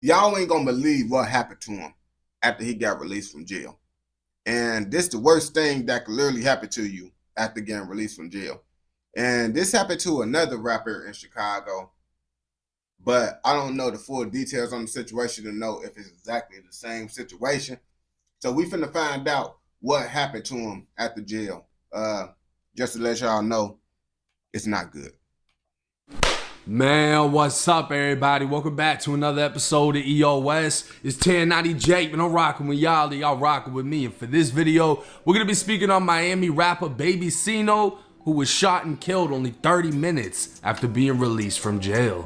Y'all ain't gonna believe what happened to him after he got released from jail. And this is the worst thing that could literally happen to you after getting released from jail. And this happened to another rapper in Chicago, but I don't know the full details on the situation to know if it's exactly the same situation. So we finna find out what happened to him at the jail. Just to let y'all know, it's not good. Man, what's up, everybody? Welcome back to another episode of EOS. It's 1090 Jake, and I'm rocking with y'all rocking with me. And for this video, we're gonna be speaking on Miami rapper Baby Cinco, who was shot and killed only 30 minutes after being released from jail.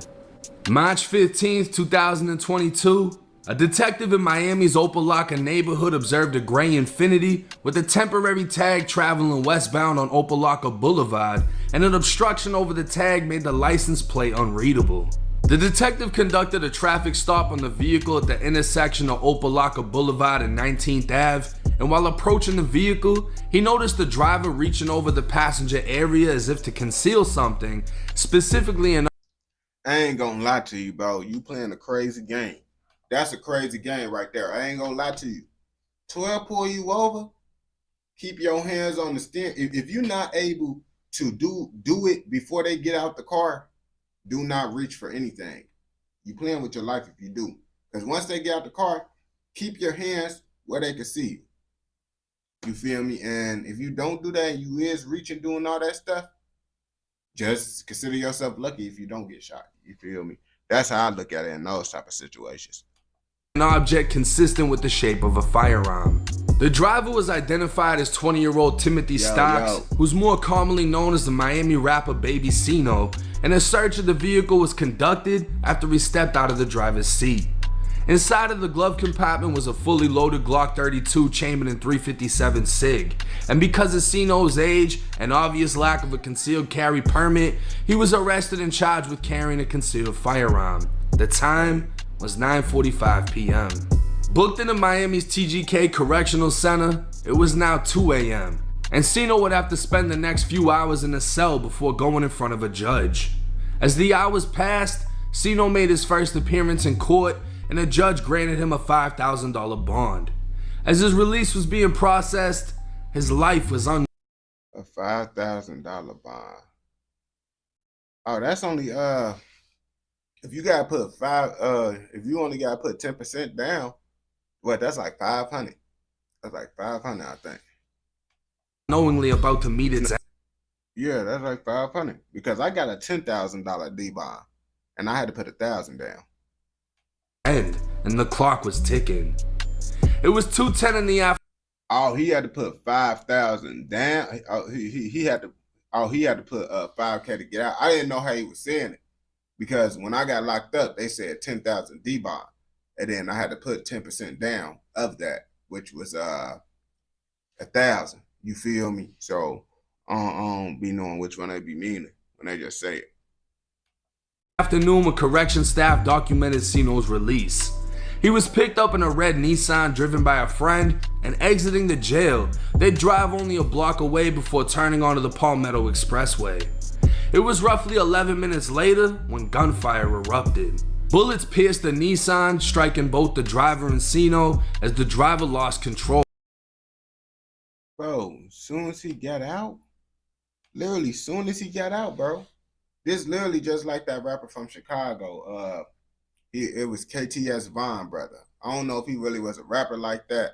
March 15th, 2022, a detective in Miami's Opa-locka neighborhood observed a gray Infiniti with a temporary tag traveling westbound on Opa-locka Boulevard, and an obstruction over the tag made the license plate unreadable. The detective conducted a traffic stop on the vehicle at the intersection of Opa-locka Boulevard and 19th Ave, and while approaching the vehicle, he noticed the driver reaching over the passenger area as if to conceal something, specifically an... I ain't gonna lie to you, bro. You playing a crazy game. That's a crazy game right there. I ain't gonna lie to you. 12 pull you over, keep your hands on the steering. If you're not able to do it before they get out the car, do not reach for anything. You playing with your life if you do. Because once they get out the car, keep your hands where they can see you. You feel me? And if you don't do that, you is reaching, doing all that stuff, just consider yourself lucky if you don't get shot. You feel me? That's how I look at it in those type of situations. An object consistent with the shape of a firearm. The driver was identified as 20-year-old Timothy Stocks, who's more commonly known as the Miami rapper Baby Cinco, and a search of the vehicle was conducted after he stepped out of the driver's seat. Inside of the glove compartment was a fully loaded Glock 32 chambered in .357 SIG, and because of Cinco's age and obvious lack of a concealed carry permit, he was arrested and charged with carrying a concealed firearm. The time was 9:45 p.m. Booked into Miami's TGK Correctional Center, it was now 2 a.m. and Cinco would have to spend the next few hours in a cell before going in front of a judge. As the hours passed, Cinco made his first appearance in court, and a judge granted him a $5,000 bond. As his release was being processed, his life was a $5,000 bond. Oh, that's only if you gotta put if you only gotta put 10% down, what, that's like 500. That's like 500, I think. knowingly about to meet its end. Yeah, that's like 500 because I got a $10,000 D bond and I had to put 1,000 down. And the clock was ticking. It was 2:10 in the afternoon. Oh, he had to put 5,000 down. Oh, he had to. Oh, he had to put 5K to get out. I didn't know how he was saying it because when I got locked up, they said 10,000 D bond, and then I had to put 10% down of that, which was 1,000. You feel me? So be knowing which one they be meaning when they just say it. Afternoon, when correction staff documented Cinco's release. He was picked up in a red Nissan driven by a friend, and exiting the jail, they'd drive only a block away before turning onto the Palmetto Expressway. It was roughly 11 minutes later when gunfire erupted. Bullets pierced the Nissan, striking both the driver and Cinco as the driver lost control. Bro, soon as he got out, literally soon as he got out, bro. This literally just like that rapper from Chicago. It was KTS Vaughn, brother. I don't know if he really was a rapper like that,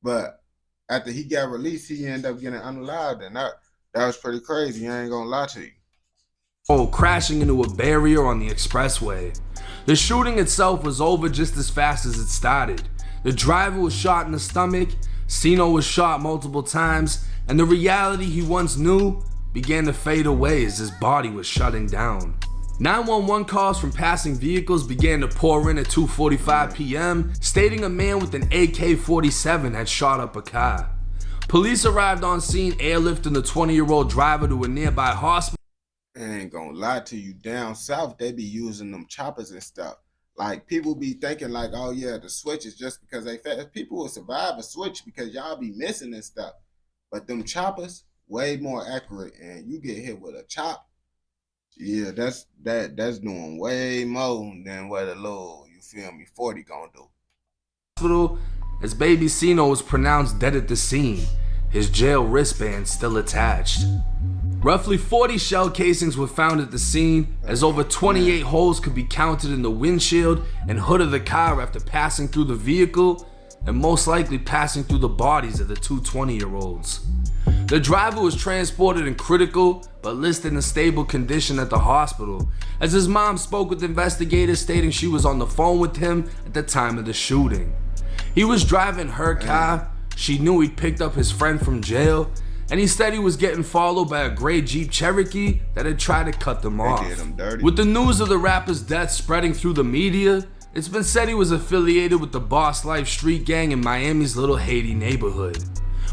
but after he got released, he ended up getting unalived, and that was pretty crazy. I ain't gonna lie to you. Crashing into a barrier on the expressway. The shooting itself was over just as fast as it started. The driver was shot in the stomach, Cinco was shot multiple times, and the reality he once knew began to fade away as his body was shutting down. 911 calls from passing vehicles began to pour in at 2:45 p.m., stating a man with an AK-47 had shot up a car. Police arrived on scene, airlifting the 20-year-old driver to a nearby hospital. I ain't gonna lie to you, down south, they be using them choppers and stuff. Like, people be thinking like, oh yeah, the switch is just because they fast. People will survive a switch because y'all be missing and stuff. But them choppers, way more accurate, and you get hit with a chop, yeah, that's doing way more than what a little, you feel me, 40 gonna do. Hospital as Baby Cinco was pronounced dead at the scene, his jail wristband still attached. Roughly 40 shell casings were found at the scene, as over 28 holes could be counted in the windshield and hood of the car after passing through the vehicle and most likely passing through the bodies of the two 20-year-olds. The driver was transported in critical but listed in stable condition at the hospital, as his mom spoke with investigators stating she was on the phone with him at the time of the shooting. He was driving her car, she knew he'd picked up his friend from jail, and he said he was getting followed by a gray Jeep Cherokee that had tried to cut them off. With the news of the rapper's death spreading through the media, it's been said he was affiliated with the Boss Life street gang in Miami's Little Haiti neighborhood.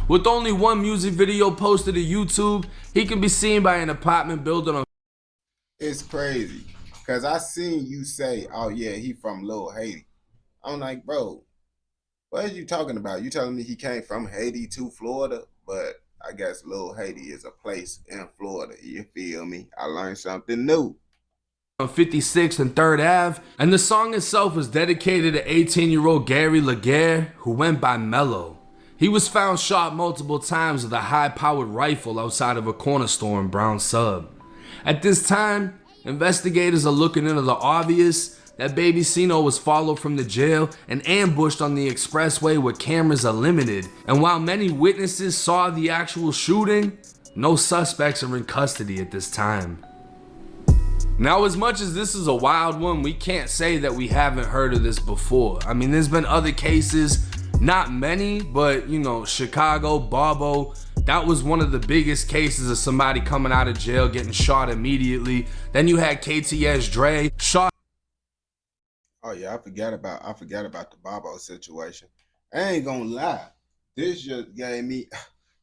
With only one music video posted to YouTube, he can be seen by an apartment building on... It's crazy, because I seen you say, oh yeah, he from Little Haiti. I'm like, bro, what are you talking about? You telling me he came from Haiti to Florida? But I guess Little Haiti is a place in Florida, you feel me? I learned something new. On 56th and 3rd Ave, and the song itself was dedicated to 18-year-old Gary Laguerre, who went by Mello. He was found shot multiple times with a high-powered rifle outside of a corner store in Brown Sub. At this time, investigators are looking into the obvious that Baby Cinco was followed from the jail and ambushed on the expressway where cameras are limited, and while many witnesses saw the actual shooting, no suspects are in custody at this time. Now, as much as this is a wild one, we can't say that we haven't heard of this before. I mean, there's been other cases, not many, but you know, Chicago, Bobo, that was one of the biggest cases of somebody coming out of jail getting shot immediately. Then you had KTS Dre shot. Oh yeah, I forgot about the Bobo situation. I ain't gonna lie. This just gave me,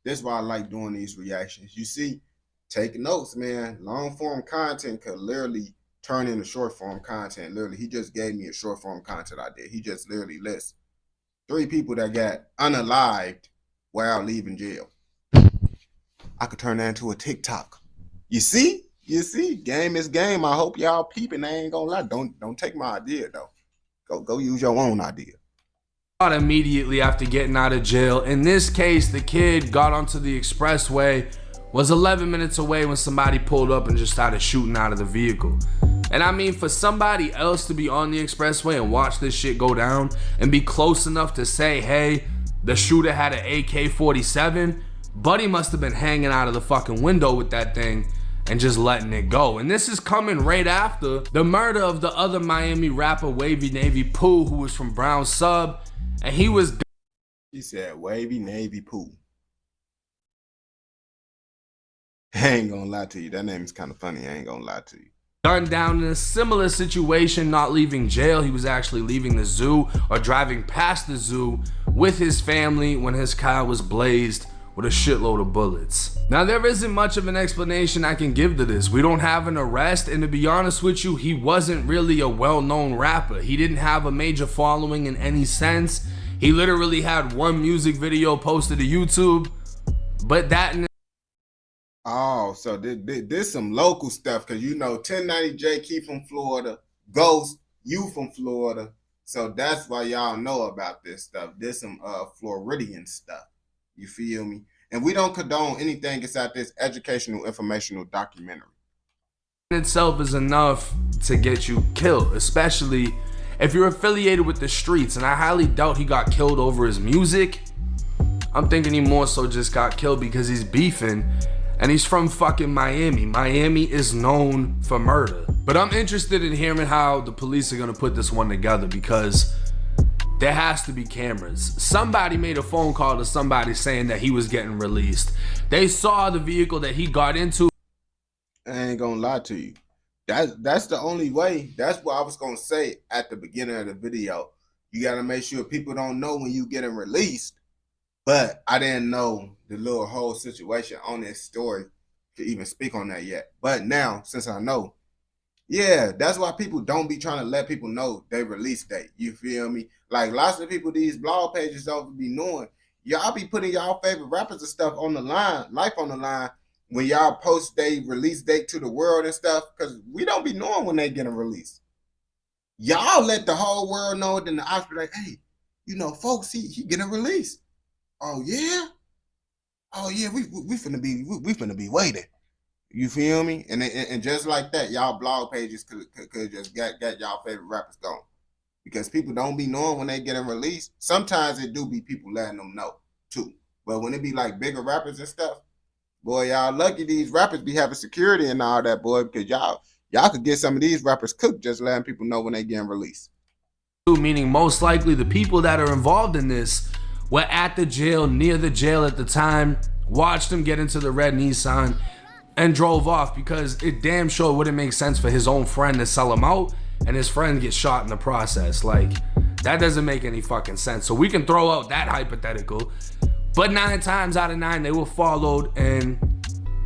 this is why I like doing these reactions. You see, take notes, man. Long form content could literally turn into short form content. Literally, he just gave me a short form content idea. He just literally lists 3 people that got unalived while leaving jail. I could turn that into a TikTok. You see? You see? Game is game. I hope y'all peeping. I ain't gonna lie. Don't take my idea though. Go use your own idea. Shot immediately after getting out of jail. In this case, the kid got onto the expressway, was 11 minutes away when somebody pulled up and just started shooting out of the vehicle. And I mean, for somebody else to be on the expressway and watch this shit go down and be close enough to say, hey, the shooter had an AK-47, Buddy must have been hanging out of the fucking window with that thing and just letting it go. And this is coming right after the murder of the other Miami rapper, Wavy Navy Pooh, who was from Brown Sub, and he said Wavy Navy Pooh. I ain't gonna lie to you. That name is kind of funny. I ain't gonna lie to you. Gunned down in a similar situation, not leaving jail. He was actually leaving the zoo or driving past the zoo with his family when his car was blazed with a shitload of bullets. Now, there isn't much of an explanation I can give to this. We don't have an arrest, and to be honest with you, he wasn't really a well-known rapper. He didn't have a major following in any sense. He literally had one music video posted to YouTube, but that... Oh, so this some local stuff, because you know 1090 J Key from Florida, Ghost, you from Florida, so that's why y'all know about this stuff. This some Floridian stuff, you feel me? And we don't condone anything inside this educational, informational documentary. In itself is enough to get you killed, especially if you're affiliated with the streets, and I highly doubt he got killed over his music. I'm thinking he more so just got killed because he's beefing. And he's from fucking Miami. Miami is known for murder. But I'm interested in hearing how the police are gonna put this one together, because there has to be cameras. Somebody made a phone call to somebody saying that he was getting released. They saw the vehicle that he got into. I ain't gonna lie to you. That's the only way. That's what I was gonna say at the beginning of the video. You gotta make sure people don't know when you getting released. But I didn't know the little whole situation on this story to even speak on that yet. But now, since I know, yeah, that's why people don't be trying to let people know their release date. You feel me? Like lots of people, these blog pages don't be knowing. Y'all be putting y'all favorite rappers and stuff on the line, life on the line, when y'all post their release date to the world and stuff, because we don't be knowing when they getting released. Y'all let the whole world know. Then the ops be like, hey, you know, folks, he getting released. Oh yeah, oh yeah, we finna be waiting. You feel me? And just like that, y'all blog pages could just get y'all favorite rappers gone. Because people don't be knowing when they getting released. Sometimes it do be people letting them know too. But when it be like bigger rappers and stuff, boy, y'all lucky these rappers be having security and all that, boy, because y'all could get some of these rappers cooked just letting people know when they getting released. Meaning most likely the people that are involved in this were at the jail, near the jail at the time, watched him get into the red Nissan and drove off, because it damn sure wouldn't make sense for his own friend to sell him out and his friend get shot in the process. Like, that doesn't make any fucking sense. So we can throw out that hypothetical, but 9 times out of 9 they were followed, and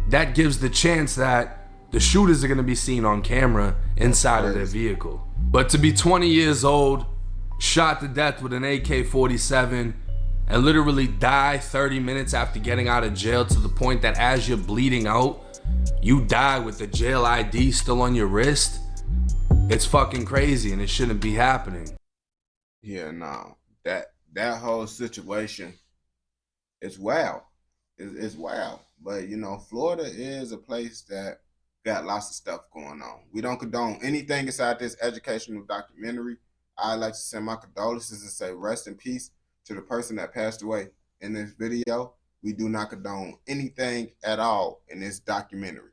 that gives the chance that the shooters are going to be seen on camera inside of their vehicle. But to be 20 years old, shot to death with an AK-47, and literally die 30 minutes after getting out of jail, to the point that as you're bleeding out, you die with the jail ID still on your wrist, it's fucking crazy and it shouldn't be happening. Yeah, no, that whole situation is wild. It's wild. But, you know, Florida is a place that got lots of stuff going on. We don't condone anything inside this educational documentary. I'd like to send my condolences and say rest in peace to the person that passed away in this video. We do not condone anything at all in this documentary.